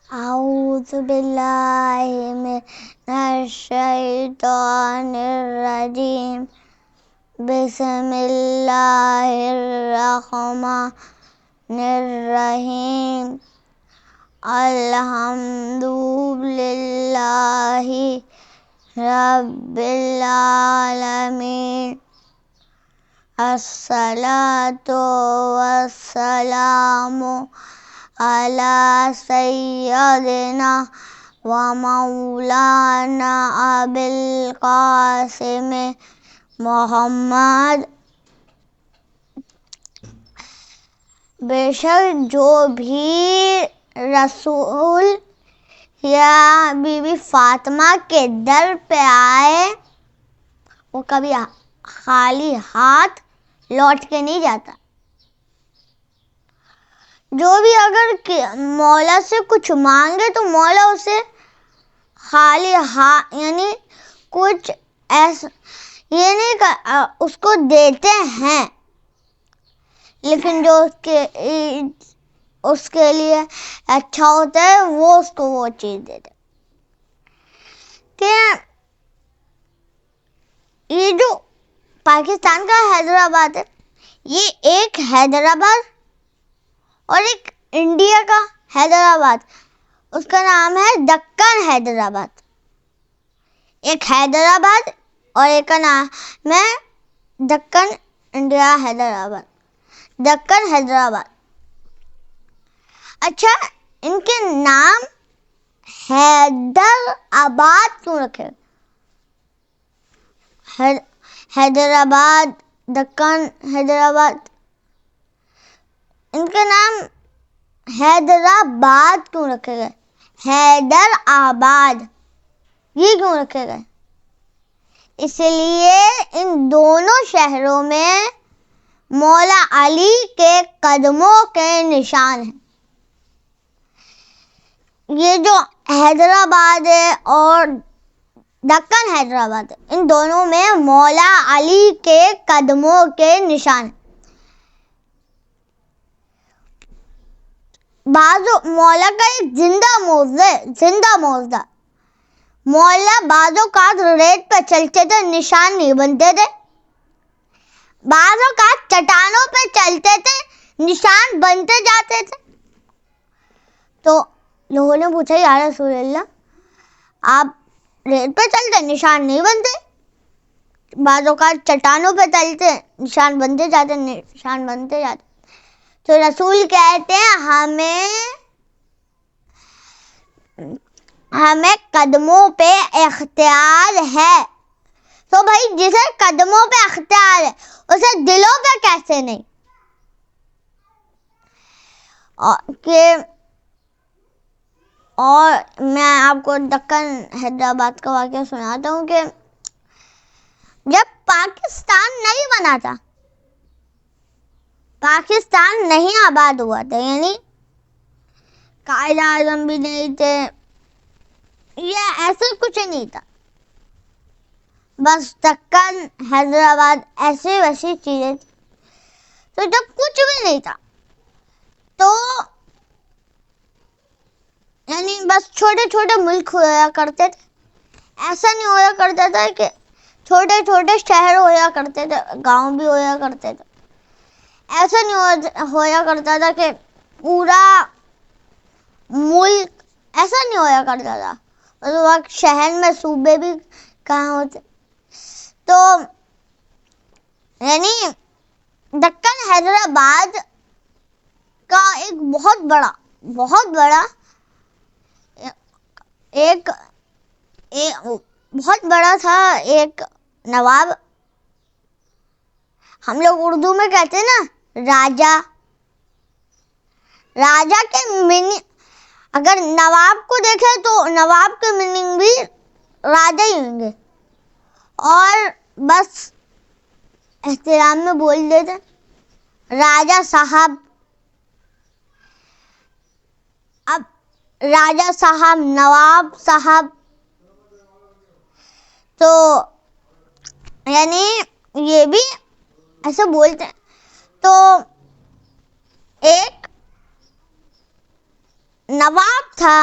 اعوذ باللہ من الشیطان الرجیم بسم اللہ الرحمن الرحیم الحمد للہ رب العالمین الصلاۃ والسلام علی سیدنا و مولانا ابی القاسم محمد. بے شک جو بھی رسول یا بی بی فاطمہ کے در پہ آئے وہ کبھی خالی ہاتھ لوٹ کے نہیں جاتا. جو بھی اگر مولا سے کچھ مانگے تو مولا اسے خالی ہاتھ یعنی کچھ ایسا یہ نہیں اس کو دیتے ہیں، لیکن جو اس کے لیے اچھا ہوتا ہے وہ اس کو وہ چیز دیتے. کہ یہ جو پاکستان کا حیدرآباد ہے، یہ ایک حیدرآباد اور ایک انڈیا کا حیدرآباد، اس کا نام ہے دکن حیدرآباد. ایک حیدرآباد اور ایک کا نام ہے دکن انڈیا حیدرآباد، دکن حیدرآباد. اچھا، ان کے نام حیدرآباد کیوں رکھے؟ حیدرآباد، دکن حیدرآباد، ان کے نام حیدرآباد کیوں رکھے گئے؟ حیدرآباد یہ کیوں رکھے گئے؟ اس لیے ان دونوں شہروں میں مولا علی کے قدموں کے نشان ہیں. یہ جو حیدرآباد ہے اور دکن حیدرآباد ہے، ان دونوں میں مولا علی کے قدموں کے نشان ہیں. مولا کا ایک زندہ موضوع مولا بعض اوقات ریت پہ چلتے تھے، نشان نہیں بنتے تھے. بعض اوقات چٹانوں پہ چلتے تھے، نشان بنتے جاتے تھے. تو لوگوں نے پوچھا یا رسول اللہ آپ ریت پہ چلتے نشان نہیں بنتے، بعض اوقات چٹانوں پہ چلتے نشان بنتے جاتے. تو رسول کہتے ہیں ہمیں قدموں پہ اختیار ہے. تو بھائی جسے قدموں پہ اختیار ہے اسے دلوں پہ کیسے نہیں؟ اور میں آپ کو دکن حیدرآباد کا واقعہ سناتا ہوں کہ جب پاکستان نہیں بنا تھا، پاکستان نہیں آباد ہوا تھا، یعنی قائد اعظم بھی نہیں تھے، یہ ایسے کچھ نہیں تھا، بس دکن حیدرآباد ایسے ویسی چیزیں تھی. تو جب کچھ بھی نہیں تھا تو یعنی بس چھوٹے چھوٹے ملک ہوا کرتے تھے. ایسا نہیں ہوا کرتا تھا کہ چھوٹے چھوٹے شہر ہوا کرتے تھے، گاؤں بھی ہوا کرتے تھے. ایسا نہیں ہوا کرتا تھا کہ پورا ملک، ایسا نہیں ہوا کرتا تھا. اس وقت شہر میں صوبے بھی کہاں ہوتے. تو یعنی دکن حیدرآباد کا ایک بہت بڑا تھا ایک نواب. ہم لوگ اردو میں کہتے ہیں نا راجا کے میننگ، اگر نواب کو دیکھے تو نواب کے میننگ بھی راجا ہی ہوں گے. اور بس احترام میں بول دیتے راجا صاحب. اب راجا صاحب، نواب صاحب، تو یعنی یہ بھی ایسے بولتے ہیں. تو ایک نواب تھا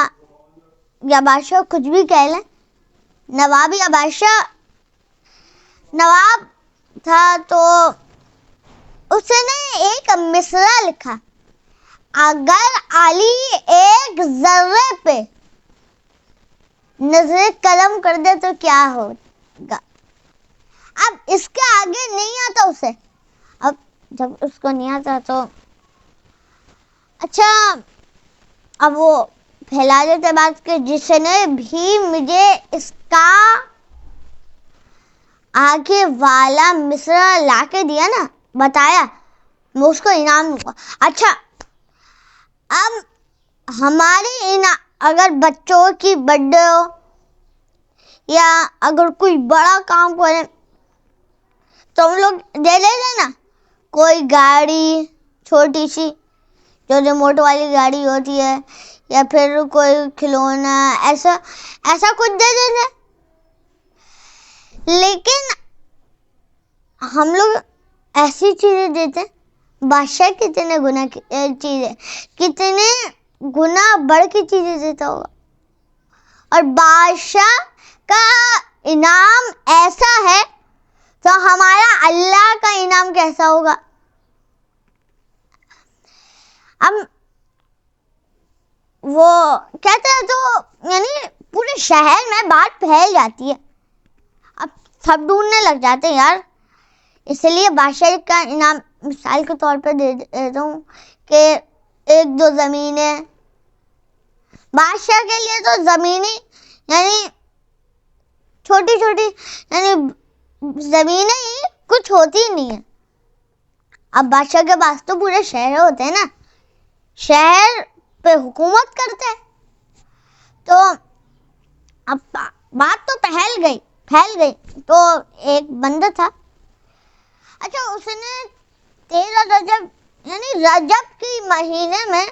یا بادشاہ کچھ بھی کہہ لیں، نواب یا بادشاہ، نواب تھا تو اس نے ایک مصرع لکھا، اگر علی ایک ذرے پہ نظر قلم کر دے تو کیا ہوگا. اب اس کے آگے نہیں آتا اسے. اب جب اس کو نہیں آتا تو اچھا اب وہ پھیلا دیتے بات کہ جس نے بھی مجھے اس کا آگے والا مصرع لا کے دیا نا، بتایا، میں اس کو انعام دوں گا. اچھا اب ہمارے اگر بچوں کی برتھ ڈے ہو یا اگر کوئی بڑا کام کرے تو ہم لوگ دے لیتے نا، کوئی گاڑی چھوٹی سی جو ریموٹ والی گاڑی ہوتی ہے یا پھر کوئی کھلونا، ایسا کچھ دے دیتے. لیکن ہم لوگ ایسی چیزیں دیتے، بادشاہ کتنے گنا چیزیں، کتنے گنا بڑھ کی چیزیں دیتا ہوگا. اور بادشاہ کا انعام ایسا ہے تو ہمارا اللہ کا انعام کیسا ہوگا. اب وہ کہتے ہیں تو یعنی پورے شہر میں بات پھیل جاتی ہے، اب سب ڈھونڈنے لگ جاتے ہیں یار. اس لیے بادشاہ کا انعام مثال کے طور پہ دے دیتا ہوں کہ 1-2 زمینیں. بادشاہ کے لیے تو زمینیں یعنی چھوٹی چھوٹی یعنی زمینیں ہی کچھ ہوتی نہیں ہیں. اب بادشاہ کے پاس تو پورے شہر ہوتے ہیں نا، شہر پہ حکومت کرتے ہیں. تو اب بات تو پھیل گئی. تو ایک بندہ تھا، اچھا اس نے 13 رجب یعنی رجب کی مہینے میں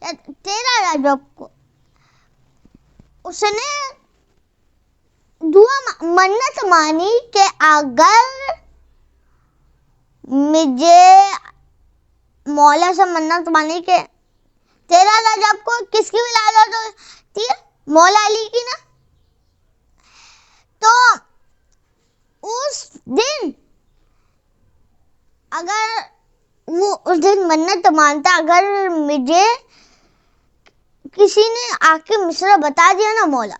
13 رجب کو اس نے دعا منت مانی کہ اگر مجھے مولا سے منت مانی کہ 13 رجب کو کس کی ولادت ہوتی ہے؟ مولا علی کی نا. تو اس دن اگر وہ اس دن منت مانتا، اگر مجھے کسی نے آ کے مصرع بتا دیا نا مولا،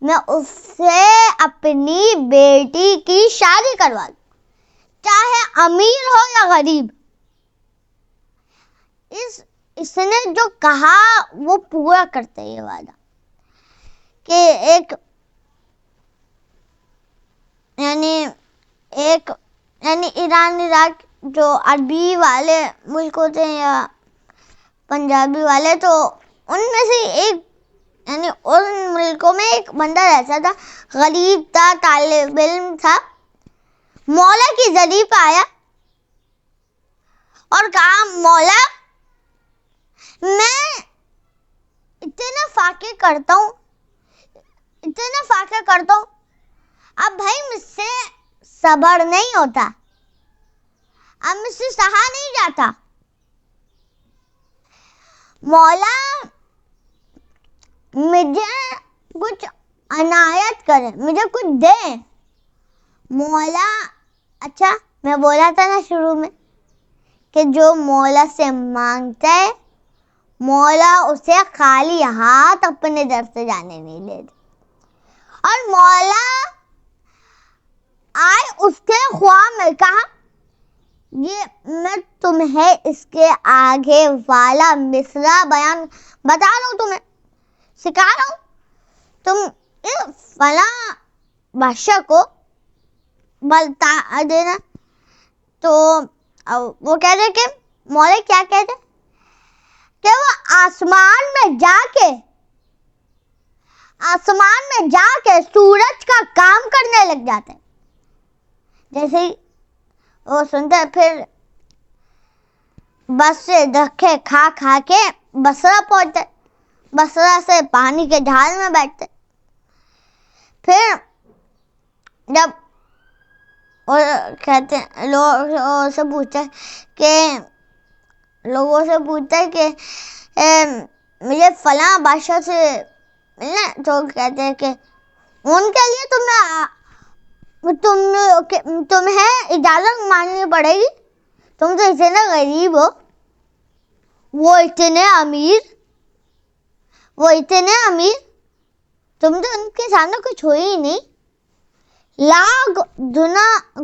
میں اس سے اپنی بیٹی کی شادی کروا دوں، چاہے امیر ہو یا غریب. اس نے جو کہا وہ پورا کرتے یہ وعدہ کہ ایک ایران عراق جو عربی والے ملک ہوتے ہیں یا پنجابی والے، تو ان میں سے ایک یعنی ان ملکوں میں ایک بندہ رہتا تھا، غریب تھا، طالب علم تھا. مولا کی ذریعے پہ آیا اور کہا مولا میں اتنے فاقے کرتا ہوں، اب بھائی مجھ سے صبر نہیں ہوتا، اب مجھ سے سہا نہیں جاتا. مولا مجھے کچھ عنایت کرے، مجھے کچھ دے. مولا اچھا میں بولا تھا نا شروع میں کہ جو مولا سے مانگتا ہے مولا اسے خالی ہاتھ اپنے در سے جانے نہیں دیتے. اور مولا آئے اس کے خواہ میں کہا یہ میں تمہیں اس کے آگے والا مصرع بیان بتا رہا ہوں، تمہیں سکھا رہا ہوں، تم فلاں بادشاہ کو بتا دینا. تو وہ کہتے کہ مولا کیا کہتے کہ وہ آسمان میں جا کے سورج کا کام کرنے لگ جاتے ہیں. جیسے ہی وہ سنتے پھر بس سے دھکے کھا کے بصرہ پہنچتے، بصرہ سے پانی کے جہاز میں بیٹھتے. پھر جب کہتے ہیں لوگوں سے پوچھتے کہ مجھے فلاں بادشاہ سے ملنا ہے، تو کہتے ہیں کہ ان کے لیے تمہیں اجازت مانگنی پڑے گی، تم تو اتنے غریب ہو، وہ اتنے امیر، تم تو ان کے سامنے کچھ ہو ہی نہیں، لاکھ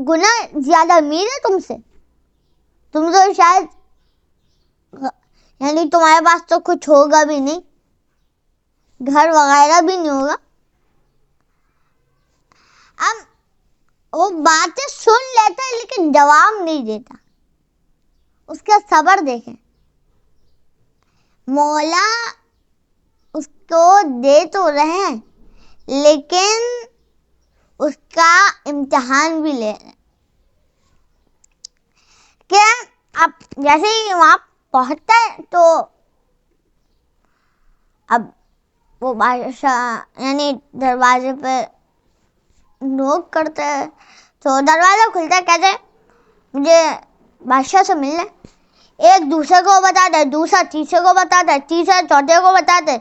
گنا زیادہ امیر ہے تم سے، تم تو شاید یعنی تمہارے پاس تو کچھ ہوگا بھی نہیں، گھر وغیرہ بھی نہیں ہوگا۔ اب وہ باتیں سن لیتا ہے لیکن جواب نہیں دیتا، اس کا صبر دیکھیں، مولا اس کو دے تو رہے ہیں لیکن اس کا امتحان بھی لے رہے ہیں کہ اب جیسے ہی وہاں پہنچتا ہے تو اب وہ بادشاہ یعنی دروازے پہ نوک کرتا ہے، تو دروازہ کھلتا ہے، کہتے ہیں مجھے بادشاہ سے ملنا ہے، ایک دوسرے کو بتاتا ہے، دوسرا تیسرے کو بتاتا ہے، تیسرا چوتھے کو بتاتے،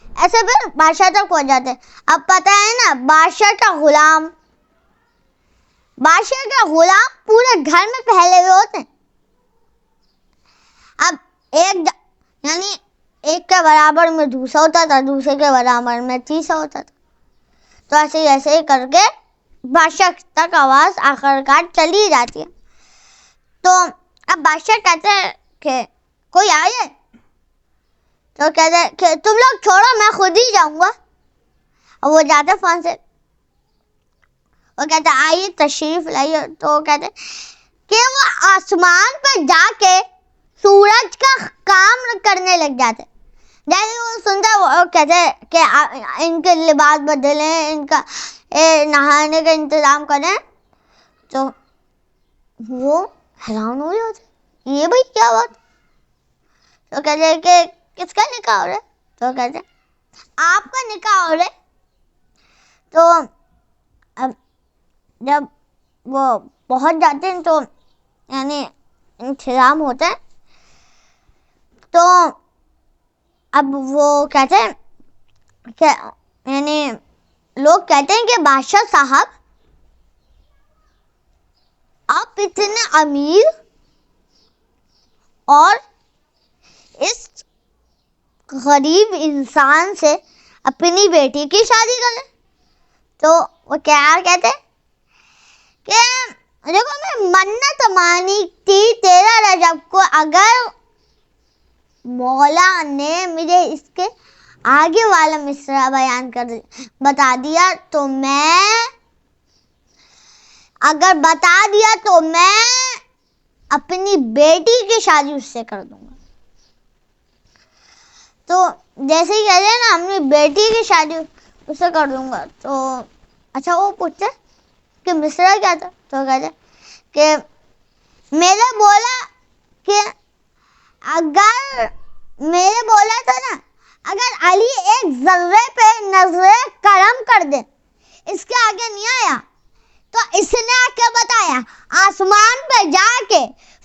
ایسے پھر بادشاہ تک پہنچ جاتے۔ اب پتہ ہے نا بادشاہ کا غلام پورے گھر میں پھیلے ہوئے ہوتے ہیں، اب یعنی ایک کے برابر میں دوسرا ہوتا تھا، دوسرے کے برابر میں تیسرا ہوتا تھا، تو ایسے ہی کر کے بادشاہ تک آواز آخرکار چلی جاتی ہے۔ تو اب بادشاہ کہتے ہیں کہ کوئی آئے، تو کہتے ہیں کہ تم لوگ چھوڑو، میں خود ہی جاؤں گا۔ اور وہ جاتے فون سے، وہ کہتے ہیں آئیے تشریف لائیے، تو کہتے ہیں کہ وہ آسمان پہ جا کے سورج کا کام کرنے لگ جاتے، جیسے وہ سنتے وہ کہتے ہیں کہ ان کے لباس بدلیں، ان کا نہانے کا انتظام کریں، تو وہ حیران ہو جاتے، یہ بھائی کیا بات؟ تو کہتے ہیں کہ کس کا نکاح ہو رہا ہے؟ تو کہتے ہیں آپ کا نکاح ہو رہا ہے۔ تو اب جب وہ پہنچ جاتے ہیں تو یعنی انتظام ہوتا ہے، تو اب وہ کہتے ہیں کہ یعنی لوگ کہتے ہیں کہ بادشاہ صاحب آپ اتنے امیر اور اس غریب انسان سے اپنی بیٹی کی شادی کریں، تو وہ کیا کہتے ہیں کہ دیکھو میں منت مانی تھی 13 رجب کو، اگر مولا نے مجھے اس کے آگے والا مصرع بیان کر بتا دیا تو میں اپنی بیٹی کی شادی اس سے کر دوں گا۔ تو جیسے ہی کہتے ہیں نا اپنی بیٹی کی شادی اس سے کر دوں گا، تو اچھا وہ پوچھتے کہ مصرع کیا تھا؟ تو کہتے کہ میرے بولا تھا نا اگر علی ایک ذرے پہ نظر کرم کر دے، اس کے آگے نہیں آیا، تو اس نے آ کے بتایا آسمان پہ جا کے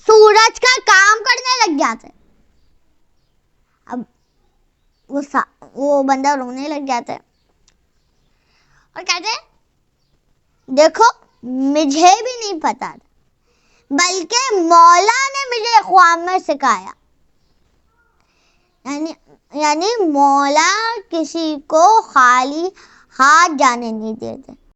سورج کا کام کرنے لگ جاتے۔ اب وہ بندہ رونے لگ جاتا ہے اور کہتے ہیں دیکھو مجھے بھی نہیں پتا تھا، بلکہ مولا نے مجھے خواب میں سکھایا، یعنی مولا کسی کو خالی ہاتھ جانے نہیں دیتے۔